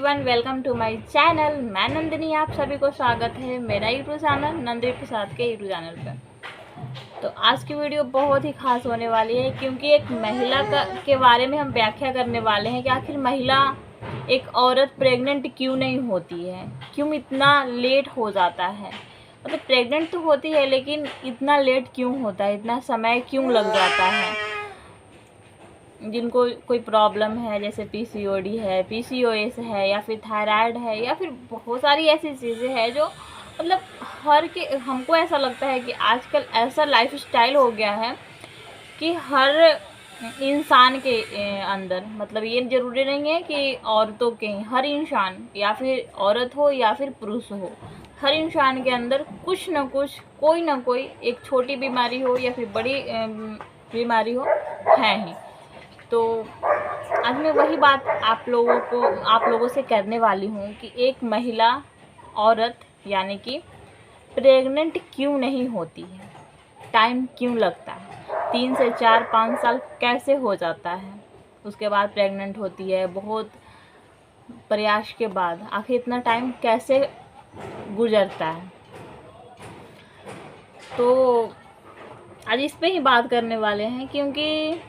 Everyone, welcome to my channel. मैं नंदिनी, आप सभी को स्वागत है मेरा यूट्यूब चैनल नंदिनी प्रसाद के यूट्यूब चैनल पर। तो आज की वीडियो बहुत ही खास होने वाली है, क्योंकि एक महिला के बारे में हम व्याख्या करने वाले हैं कि आखिर महिला, एक औरत प्रेग्नेंट क्यों नहीं होती है, क्यों इतना लेट हो जाता है। मतलब प्रेग्नेंट तो होती है, लेकिन इतना लेट क्यों होता है, इतना समय क्यों लग जाता है। जिनको कोई प्रॉब्लम है, जैसे पीसीओडी है, पीसीओएस है, या फिर थायराइड है, या फिर बहुत सारी ऐसी चीज़ें हैं जो मतलब हमको ऐसा लगता है कि आजकल ऐसा लाइफस्टाइल हो गया है कि हर इंसान के अंदर, मतलब ये ज़रूरी नहीं है कि औरतों के, हर इंसान, या फिर औरत हो या फिर पुरुष हो, हर इंसान के अंदर कुछ न कुछ, कोई ना कोई एक छोटी बीमारी हो या फिर बड़ी बीमारी हो, है ही। तो आज मैं वही बात आप लोगों से करने वाली हूँ कि एक महिला, औरत यानी कि प्रेग्नेंट क्यों नहीं होती है, टाइम क्यों लगता है, 3 से 4-5 साल कैसे हो जाता है, उसके बाद प्रेग्नेंट होती है, बहुत प्रयास के बाद आखिर इतना टाइम कैसे गुजरता है। तो आज इस पे ही बात करने वाले हैं, क्योंकि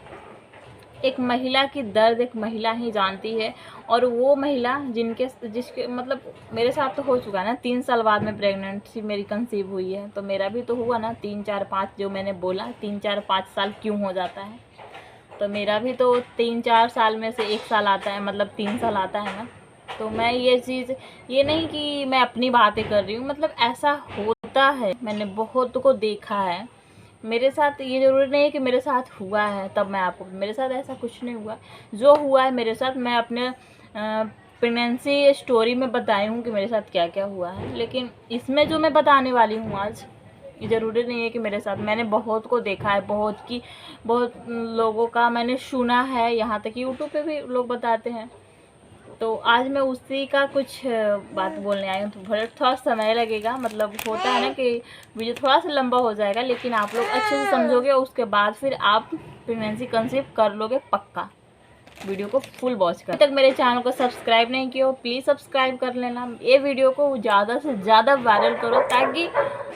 एक महिला की दर्द एक महिला ही जानती है। और वो महिला जिसके मतलब मेरे साथ तो हो चुका है ना, 3 साल बाद में प्रेगनेंसी मेरी कंसीव हुई है। तो मेरा भी तो हुआ ना 3-4-5, जो मैंने बोला 3-4-5 साल क्यों हो जाता है। तो मेरा भी तो 3-4 साल में से 1 साल आता है, मतलब 3 साल आता है ना। तो मैं ये चीज़, ये नहीं कि मैं अपनी बातें कर रही हूँ, मतलब ऐसा होता है, मैंने बहुत को देखा है। मेरे साथ ये ज़रूरी नहीं है कि मेरे साथ हुआ है तब मैं आपको, मेरे साथ ऐसा कुछ नहीं हुआ। जो हुआ है मेरे साथ, मैं अपने प्रेगनेंसी स्टोरी में बताई हूँ कि मेरे साथ क्या क्या हुआ है। लेकिन इसमें जो मैं बताने वाली हूँ आज, ये ज़रूरी नहीं है कि मेरे साथ, मैंने बहुत को देखा है, बहुत लोगों का मैंने सुना है, यहाँ तक कि यूट्यूब पे भी लोग बताते हैं। तो आज मैं उसी का कुछ बात बोलने आई हूँ। तो थोड़ा समय लगेगा, मतलब होता है ना कि वीडियो थोड़ा सा लंबा हो जाएगा, लेकिन आप लोग अच्छे से समझोगे, उसके बाद फिर आप प्रेगनेंसी कंसीव कर लोगे पक्का। वीडियो को फुल वॉच कर। अभी तक मेरे चैनल को सब्सक्राइब नहीं किया हो, प्लीज़ सब्सक्राइब कर लेना। ये वीडियो को ज़्यादा से ज़्यादा वायरल करो, ताकि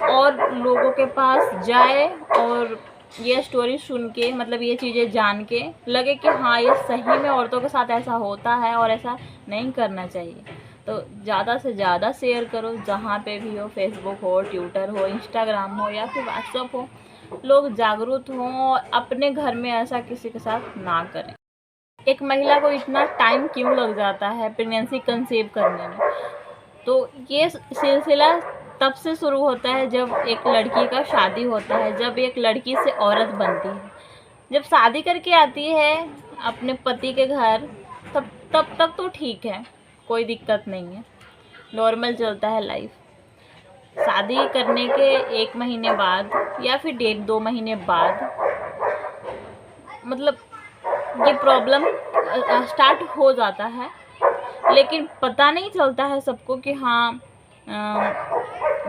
और लोगों के पास जाए और ये स्टोरी सुन के, मतलब ये चीज़ें जान के लगे कि हाँ, ये सही में औरतों के साथ ऐसा होता है और ऐसा नहीं करना चाहिए। तो ज़्यादा से ज़्यादा शेयर करो, जहाँ पे भी हो, फेसबुक हो, ट्विटर हो, इंस्टाग्राम हो, या फिर व्हाट्सअप हो। लोग जागरूक हों और अपने घर में ऐसा किसी के साथ ना करें। एक महिला को इतना टाइम क्यों लग जाता है प्रेगनेंसी कंसीव करने में। तो ये सिलसिला तब से शुरू होता है जब एक लड़की का शादी होता है, जब एक लड़की से औरत बनती है, जब शादी करके आती है अपने पति के घर, तब तक तो ठीक है, कोई दिक्कत नहीं है, नॉर्मल चलता है लाइफ। शादी करने के 1 महीने बाद या फिर 1.5-2 महीने बाद, मतलब ये प्रॉब्लम स्टार्ट हो जाता है। लेकिन पता नहीं चलता है सबको कि हाँ,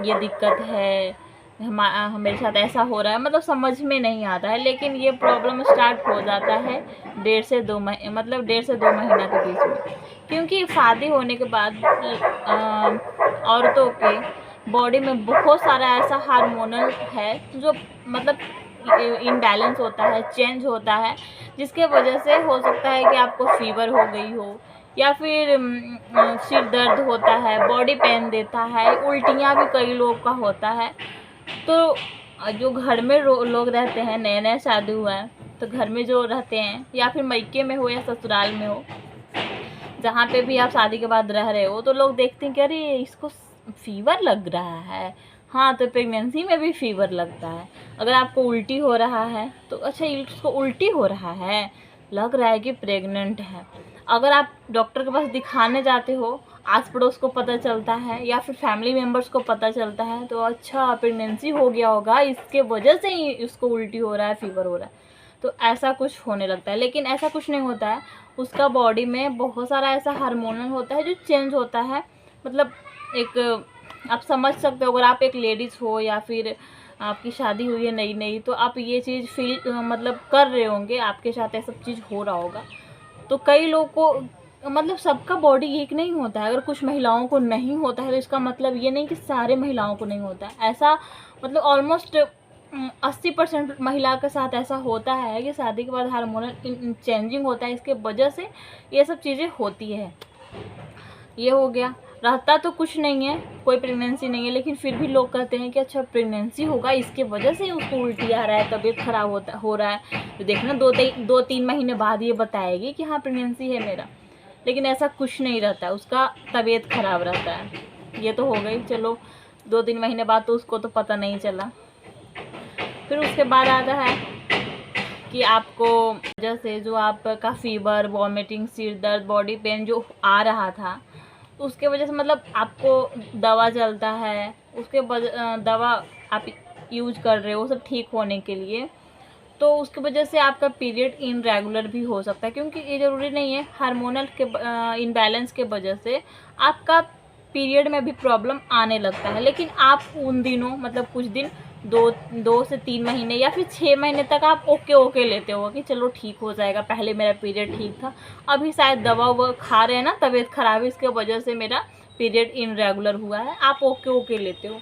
ये दिक्कत है, मेरे साथ ऐसा हो रहा है, मतलब समझ में नहीं आता है। लेकिन ये प्रॉब्लम स्टार्ट हो जाता है 1.5 से 2 महीने, मतलब 1.5 से 2 महीना के बीच में। क्योंकि शादी होने के बाद औरतों के बॉडी में बहुत सारा ऐसा हार्मोनल है जो मतलब इम्बैलेंस होता है, चेंज होता है, जिसके वजह से हो सकता है कि आपको फीवर हो गई हो, या फिर सिर दर्द होता है, बॉडी पेन देता है, उल्टियाँ भी कई लोग का होता है। तो जो घर में लोग रहते हैं, नया नया शादी हुआ है, तो घर में जो रहते हैं, या फिर मायके में हो या ससुराल में हो, जहाँ पे भी आप शादी के बाद रह रहे हो, तो लोग देखते हैं कि अरे इसको फीवर लग रहा है। हाँ, तो प्रेगनेंसी में भी फीवर लगता है। अगर आपको उल्टी हो रहा है तो अच्छा, इसको उल्टी हो रहा है, लग रहा है कि प्रेग्नेंट है। अगर आप डॉक्टर के पास दिखाने जाते हो, आस पड़ोस को पता चलता है या फिर फैमिली मेम्बर्स को पता चलता है, तो अच्छा प्रेगनेंसी हो गया होगा, इसके वजह से ही इसको उल्टी हो रहा है, फीवर हो रहा है, तो ऐसा कुछ होने लगता है। लेकिन ऐसा कुछ नहीं होता है, उसका बॉडी में बहुत सारा ऐसा हार्मोनल होता है जो चेंज होता है। मतलब एक, आप समझ सकते हो, अगर आप एक लेडीज़ हो या फिर आपकी शादी हुई है नई नई, तो आप ये चीज़ फील मतलब कर रहे होंगे, आपके साथ ये सब चीज़ हो रहा होगा। तो कई लोग को मतलब सबका बॉडी एक नहीं होता है। अगर कुछ महिलाओं को नहीं होता है तो इसका मतलब ये नहीं कि सारे महिलाओं को नहीं होता है। ऐसा मतलब ऑलमोस्ट 80% महिला के साथ ऐसा होता है कि शादी के बाद हार्मोनल चेंजिंग होता है, इसके वजह से ये सब चीज़ें होती है। ये हो गया। रहता तो कुछ नहीं है, कोई प्रेगनेंसी नहीं है, लेकिन फिर भी लोग कहते हैं कि अच्छा प्रेगनेंसी होगा, इसके वजह से उसको उल्टी आ रहा है, तबीयत खराब हो रहा है। तो देखना 2-3 महीने बाद ये बताएगी कि हाँ प्रेगनेंसी है मेरा, लेकिन ऐसा कुछ नहीं रहता है, उसका तबीयत खराब रहता है। ये तो हो गई, चलो 2-3 महीने बाद तो उसको तो पता नहीं चला। फिर उसके बाद आता है कि आपको वजह से जो आपका फीवर, वॉमिटिंग, सिर दर्द, बॉडी पेन जो आ रहा था, उसके वजह से मतलब आपको दवा चलता है, उसके दवा आप यूज कर रहे हो सब ठीक होने के लिए, तो उसकी वजह से आपका पीरियड इनरेगुलर भी हो सकता है। क्योंकि ये ज़रूरी नहीं है, हार्मोनल के इनबैलेंस के वजह से आपका पीरियड में भी प्रॉब्लम आने लगता है। लेकिन आप उन दिनों मतलब कुछ दिन 2 से 3 महीने या फिर 6 महीने तक आप ओके लेते हो कि चलो ठीक हो जाएगा, पहले मेरा पीरियड ठीक था, अभी शायद दवा वो खा रहे हैं ना, तबीयत खराब है, इसके वजह से मेरा पीरियड इनरेगुलर हुआ है, आप ओके लेते हो।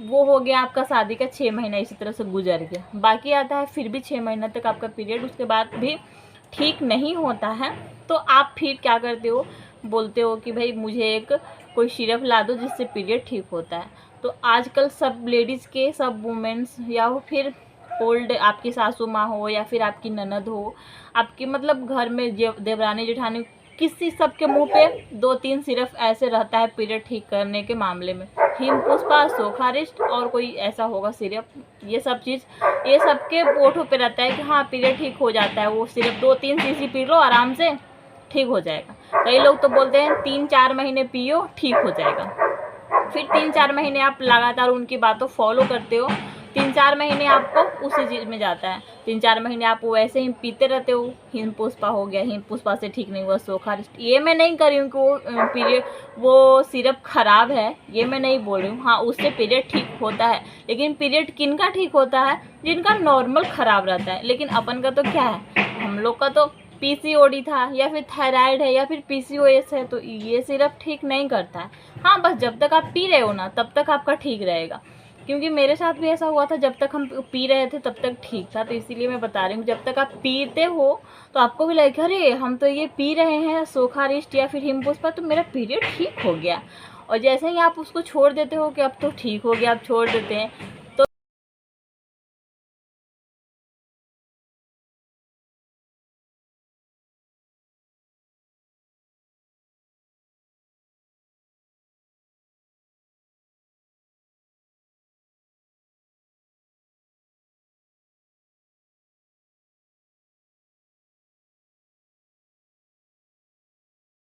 वो हो गया आपका शादी का 6 महीना इसी तरह से गुजर गया। बाकी आता है फिर भी 6 महीना तक आपका पीरियड, उसके बाद भी ठीक नहीं होता है, तो आप फिर क्या करते हो, बोलते हो कि भाई मुझे एक कोई सिरप ला दो जिससे पीरियड ठीक होता है। तो आजकल सब लेडीज़ के, सब वुमेन्स या फिर ओल्ड आपकी सासू माँ हो या फिर आपकी ननद हो, आपकी मतलब घर में देवरानी जेठानी, किसी सबके मुंह पे 2-3 सिर्फ ऐसे रहता है पीरियड ठीक करने के मामले में। हिमपुष्पा, सोखारिस्ट और कोई ऐसा होगा सिरप, ये सब चीज़ ये सबके ओठों पे रहता है कि हाँ पीरियड ठीक हो जाता है, वो सिर्फ 2-3 सीसी पी लो आराम से ठीक हो जाएगा। कई लोग तो बोलते हैं 3-4 महीने पियो ठीक हो जाएगा। फिर 3-4 महीने आप लगातार उनकी बातों फॉलो करते हो, 3-4 महीने आपको उसी चीज़ में जाता है, 3-4 महीने आप वैसे ही पीते रहते हो। हिमपुष्पा हो गया, हिमपुष्पा से ठीक नहीं हुआ, सोखारिस्ट। ये मैं नहीं कर रही हूँ कि वो पीरियड वो सिरप खराब है, ये मैं नहीं बोल रही हूँ। हाँ उससे पीरियड ठीक होता है, लेकिन पीरियड किन का ठीक होता है, जिनका नॉर्मल ख़राब रहता है। लेकिन अपन का तो क्या है, हम लोग का तो पीसीओडी था या फिर थायराइड है या फिर पीसीओएस है, तो ये सिर्फ ठीक नहीं करता है। हाँ बस जब तक आप पी रहे हो ना तब तक आपका ठीक रहेगा। क्योंकि मेरे साथ भी ऐसा हुआ था, जब तक हम पी रहे थे तब तक ठीक था, तो इसीलिए मैं बता रही हूँ जब तक आप पीते हो तो आपको भी लगे अरे हम तो ये पी रहे हैं सोखारिस्ट या फिर हिमपुष्पा, तो मेरा पीरियड ठीक हो गया। और जैसे ही आप उसको छोड़ देते हो कि अब तो ठीक हो गया, अब छोड़ देते हैं,